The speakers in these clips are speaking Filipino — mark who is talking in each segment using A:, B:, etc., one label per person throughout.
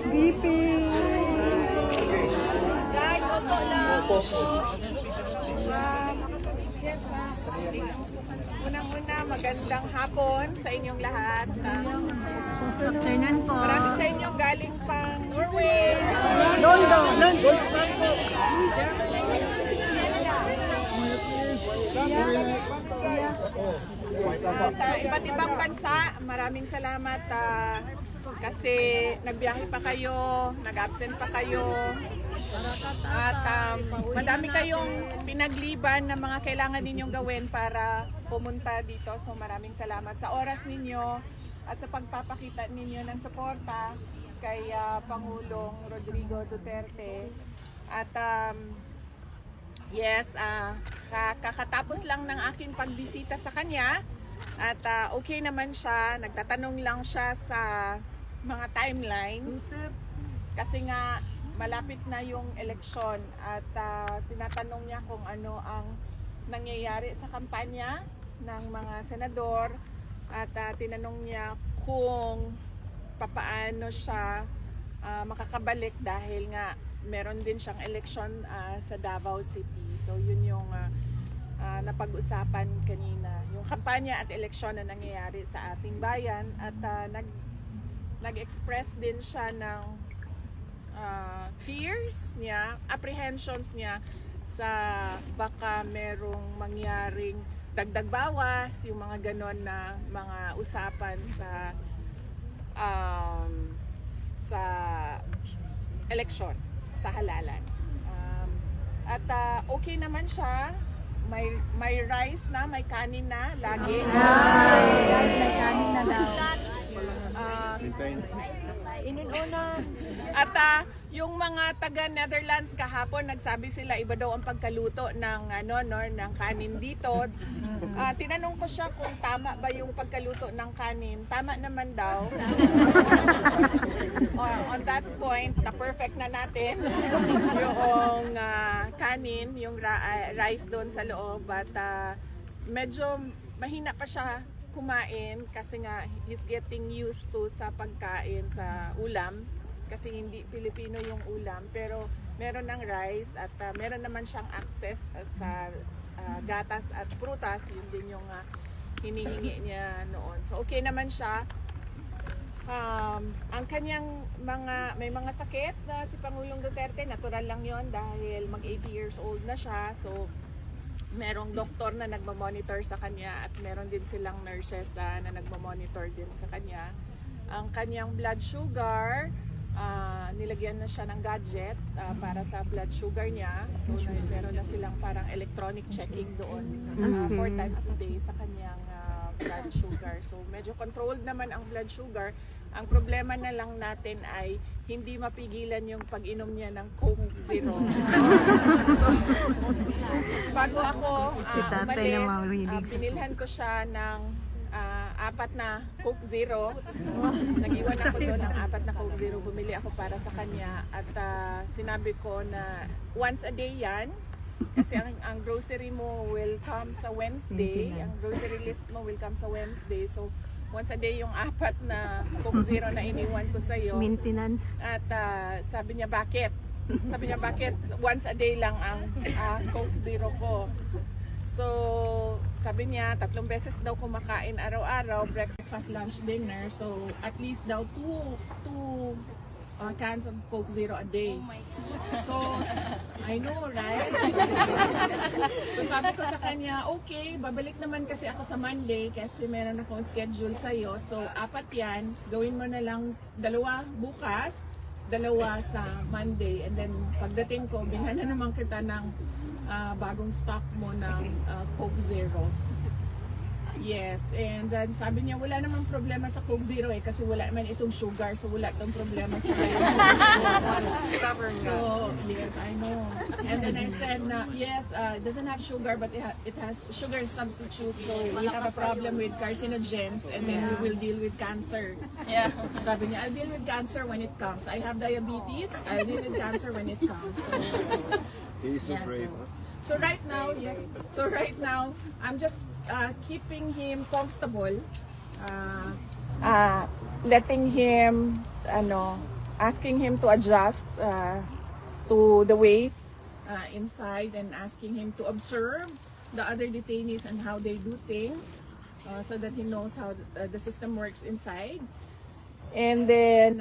A: BP.
B: Guys, opo lang. Unang-una, magandang hapon sa inyong lahat.
A: Afternoon po.
B: Marami sa inyo galing pang Norway.
A: London.
B: Sa iba't ibang bansa, maraming salamat kasi nagbiyahe pa kayo, nag-absent pa kayo. At madami kayong pinagliban na mga kailangan ninyong gawin para pumunta dito. So maraming salamat sa oras ninyo at sa pagpapakita ninyo ng suporta kay Pangulong Rodrigo Duterte. At yes, kakatapos lang ng aking pagbisita sa kanya at okay naman siya. Nagtatanong lang siya sa mga timelines kasi nga malapit na yung eleksyon at tinatanong niya kung ano ang nangyayari sa kampanya ng mga senador at tinanong niya kung papaano siya makakabalik dahil nga meron din siyang eleksyon sa Davao City. So yun yung napag-usapan kanina, yung kampanya at eleksyon na nangyayari sa ating bayan at nag-express din siya ng fears niya, apprehensions niya sa baka merong mangyaring dagdag bawas, yung mga ganon na mga usapan sa eleksyon, sa halalan. At okay naman siya, may rice na, may kanin na, lagi.
A: May kanin na daw.
B: Inuuna. At yung mga taga Netherlands kahapon nagsabi sila iba daw ang pagkaluto ng ng kanin dito. Tinanong ko siya kung tama ba yung pagkaluto ng kanin. Tama naman daw. On that point, na perfect na natin yung kanin, yung rice doon sa loob at medyo mahina pa siya kumain kasi nga he's getting used to sa pagkain sa ulam kasi hindi Pilipino yung ulam pero meron ng rice at meron naman siyang access sa gatas at prutas, yun din yung hinihingi niya noon. So okay naman siya. Ang kanyang may mga sakit na si Pangulong Duterte, natural lang yon dahil mag 80 years old na siya. So merong doktor na nagmo-monitor sa kanya at meron din silang nurses na nagmo-monitor din sa kanya. Ang kanyang blood sugar, nilagyan na siya ng gadget para sa blood sugar niya. So meron na silang parang electronic checking doon 4 times a day sa kanyang blood sugar. So medyo controlled naman ang blood sugar. Ang problema na lang natin ay hindi mapigilan yung pag-inom niya ng Coke Zero. So, bago ako umalis, binilhan ko siya ng 4 na Coke Zero. Nag-iwan ako doon ng 4 na Coke Zero. Bumili ako para sa kanya at sinabi ko na once a day yan. Kasi ang grocery mo will come sa Wednesday. Ang grocery list mo will come sa Wednesday. So, once a day yung 4 na Coke Zero na iniwan ko sa'yo.
A: Maintenance.
B: At sabi niya, bakit? Sabi niya, bakit? Once a day lang ang Coke Zero ko. So, sabi niya, 3 beses daw kumakain araw-araw, breakfast, lunch, dinner. So, at least daw 2 cans of Coke Zero a day. So, I know, right? So, sabi ko sa kanya, okay, babalik naman kasi ako sa Monday kasi meron akong schedule sa'yo. So, 4 yan, gawin mo na lang 2 bukas, 2 sa Monday. And then, pagdating ko, bilhan na naman kita ng bagong stock mo ng Coke Zero. Yes, and then sabi niya wala namang problema sa Coke Zero kasi wala naman itong sugar, so wala itong problema sa
C: Stubborn ka.
B: So, yes, I know. And then I said na, yes, it doesn't have sugar but it has sugar substitute, so we have a problem with carcinogens and then we will deal with cancer.
C: Yeah.
B: Sabi niya, I'll deal with cancer when it comes. I have diabetes, I'll deal with cancer when it comes. So,
D: He's so brave.
B: So right now, yes. So right now, I'm just keeping him comfortable. letting him, asking him to adjust to the ways inside and asking him to observe the other detainees and how they do things so that he knows how the system works inside. And then,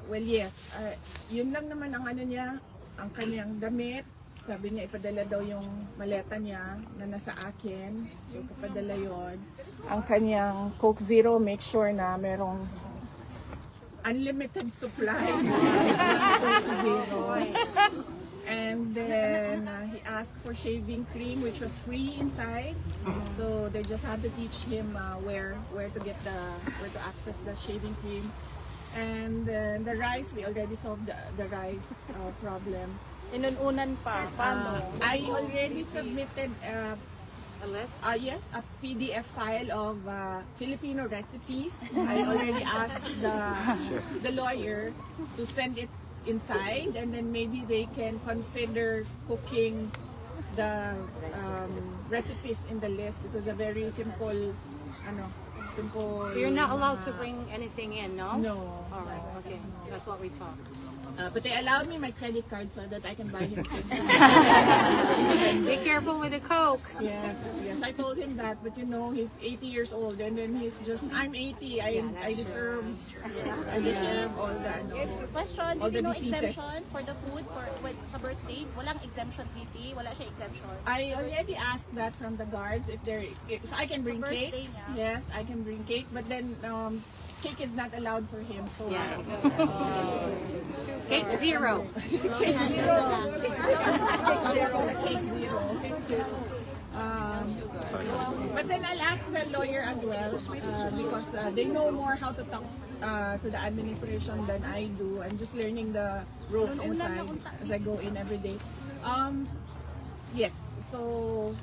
B: well, yes, yun lang naman ang ano niya, ang kanyang damit. Sabi niya, ipadala daw yung maleta niya na nasa akin. So, ipadala yon. Ang kanyang Coke Zero, make sure na merong unlimited supply ng Coke Zero. And then, he asked for shaving cream, which was free inside. So, they just had to teach him where to get where to access the shaving cream. And then the rice, we already solved the rice problem.
A: Inununan pa. Paano?
B: I already submitted
C: A list?
B: yes, a PDF file of Filipino recipes. I already asked the lawyer to send it inside, and then maybe they can consider cooking the recipes in the list because a very simple, simple.
C: So you're not allowed to bring anything in, no?
B: No.
C: All right, okay. That's what we thought.
B: But they allowed me my credit card so that I can buy him things.
C: Be careful with the Coke.
B: Yes, I told him that, but he's 80 years old, and then he's just, I'm 80, I deserve all the,
E: Question,
B: all the
E: no
B: diseases.
E: exemption for the food sa birthday? Walang exemption, PP? Wala siya exemption?
B: I already asked that from the guards if I can bring
E: Sa
B: cake.
E: birthday niya.
B: Yes, I can bring cake, but then cake is not allowed for him, so
C: Yes. Cake zero.
B: Cake zero. But then I'll ask the lawyer as well because they know more how to talk to the administration than I do. I'm just learning the ropes inside as I go in every day. Yes, so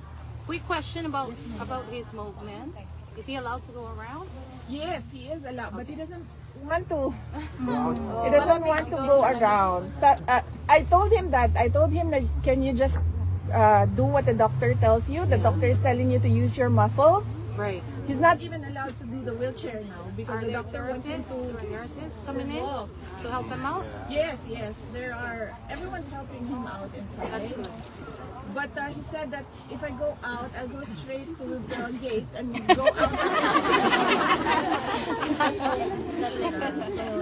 C: Quick question about his movement. Is he allowed to go around?
B: yes, he is allowed, but he doesn't want to. He doesn't want to go around. So, I told him that. Can you just do what the doctor tells you? The doctor is telling you to use your muscles.
C: Right.
B: He's not even allowed to do the wheelchair now because
C: Are
B: the
C: there
B: doctor wants him
C: therapists
B: to.
C: or nurses coming in to help him out?
B: Yes, there are. Everyone's helping him out inside.
C: That's good.
B: But he said that if I go out, I'll go straight to the gates and go out.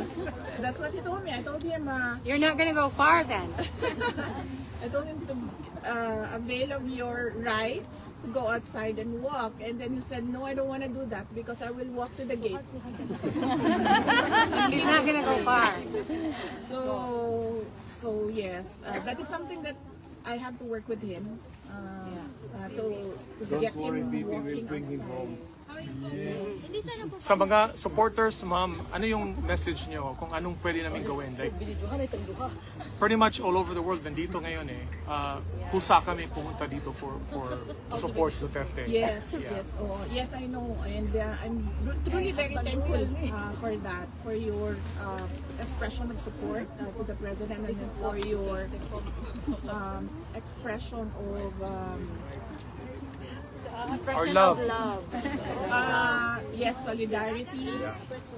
B: So, that's what he told me. I told him.
C: You're not gonna go far then.
B: I told him to avail of your rights to go outside and walk. And then he said, no, I don't want to do that because I will walk to the gate.
C: He's not gonna go far.
B: So yes, that is something that I have to work with him to get
D: Don't worry,
B: him
D: baby,
B: walking
D: we'll bring him
B: outside.
D: home.
F: Sa mga supporters, ma'am, ano yung message niyo kung anong pwede namin gawin? Like, pretty much all over the world, nandito ngayon kusa kami pumunta dito to support Duterte.
B: Yes,
F: Yeah.
B: yes, I know, and I'm truly very thankful for that, for your expression of support to the president, and for your expression of
F: Our love.
B: yes, solidarity,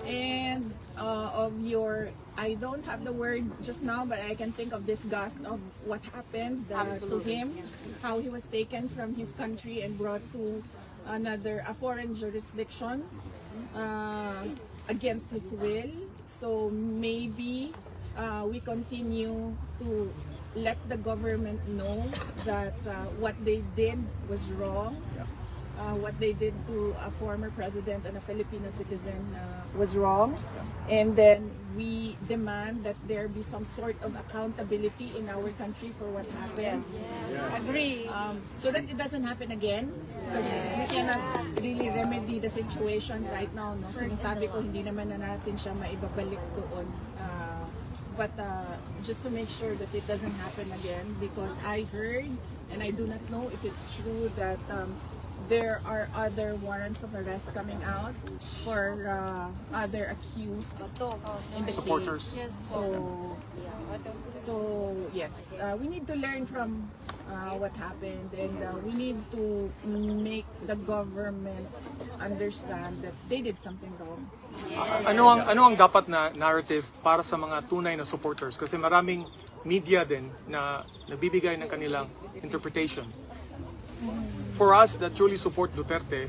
B: and of your. I don't have the word just now, but I can think of disgust of what happened to
C: Absolutely.
B: him, how he was taken from his country and brought to a foreign jurisdiction against his will. So maybe we continue to let the government know that what they did was wrong. What they did to a former president and a Filipino citizen was wrong. And then we demand that there be some sort of accountability in our country for what happened.
A: Agree.
B: So that it doesn't happen again. Because we cannot really remedy the situation right now. No? Sinasabi ko, hindi naman na natin siya maibabalik doon. But just to make sure that it doesn't happen again, because I heard, and I do not know if it's true, that there are other warrants of arrest coming out for other accused in the
F: Supporters.
B: case. So yes, we need to learn from what happened, and we need to make the government understand that they did something wrong.
F: Ano ang dapat na narrative para sa mga tunay na supporters? Kasi maraming media din na nabibigay ng kanilang interpretation. For us that truly support Duterte,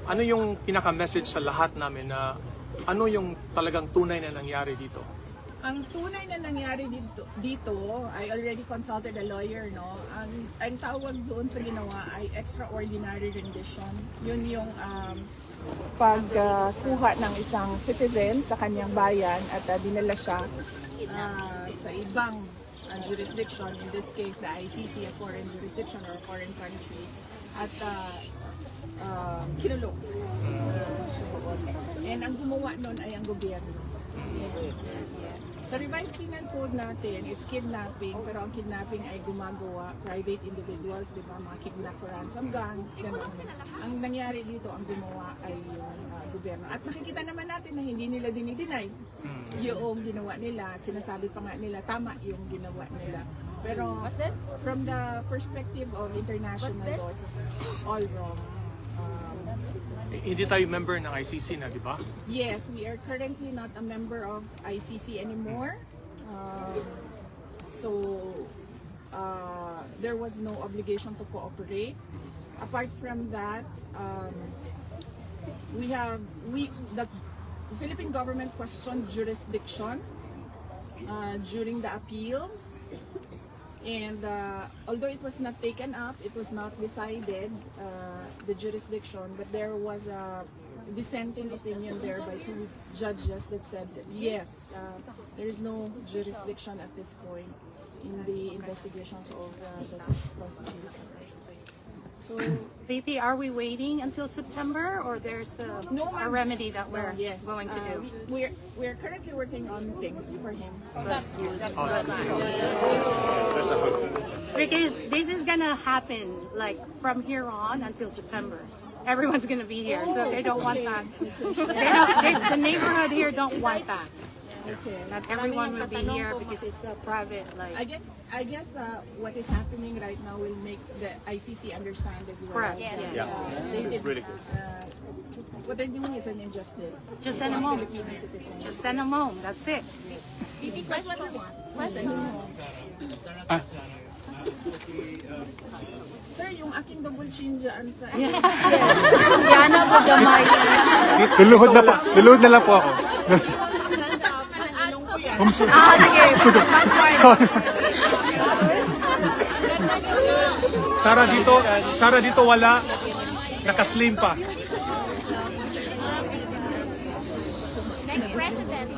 F: ano yung pinaka-message sa lahat namin na ano yung talagang tunay na nangyari dito?
B: Ang tunay na nangyari dito, I already consulted a lawyer, no? Ang tawag doon sa ginawa ay extraordinary rendition. Yun yung pagkuha ng isang citizen sa kanyang bayan at dinala siya sa ibang jurisdiction, in this case the ICC, a foreign jurisdiction or a foreign country, at kinulong. And ang gumawa nun ay ang gobyerno. Sa revised penal code natin, it's kidnapping, pero ang kidnapping ay gumagawa private individuals, di ba, mga kidnap for ransom guns, gano'n. Ang nangyari dito, ang gumawa ay yung gobyerno. At makikita naman natin na hindi nila dinideny yung ginawa nila, at sinasabi pa nga nila, tama yung ginawa nila. Pero from the perspective of international law, it's all wrong.
F: Hindi tayo member ng ICC na, di ba?
B: Yes, we are currently not a member of ICC anymore. There was no obligation to cooperate. Apart from that, the Philippine government questioned jurisdiction during the appeals. And although it was not taken up, it was not decided, the jurisdiction, but there was a dissenting opinion there by 2 judges that said that yes, there is no jurisdiction at this point in the investigations of the prosecutor. So,
C: VP, are we waiting until September, or there's a remedy that we're
B: yes,
C: going to do?
B: We're currently working on things for him.
C: That's good. That's good. Because this is gonna happen like from here on until September. Everyone's gonna be here, so they don't want that. The neighborhood here don't want that.
B: Okay.
C: Not everyone will be here because it's a private, like.
B: I guess what is happening right now will make the ICC understand as well.
C: Correct.
B: that,
C: Yes.
D: It's really good.
B: What they're doing is an injustice.
C: Just send them home.
B: Filipino citizens.
C: Just send them home. That's it.
B: That's what we want. Send them home. Sir, yung aking double chin dyan sa...
C: Yana po gamay.
D: Luluhod na lang po ako.
B: Tapos naman ang ilong ko yan.
C: Sige.
D: Sorry.
F: Sara dito wala, nakaslim pa.
E: Next president.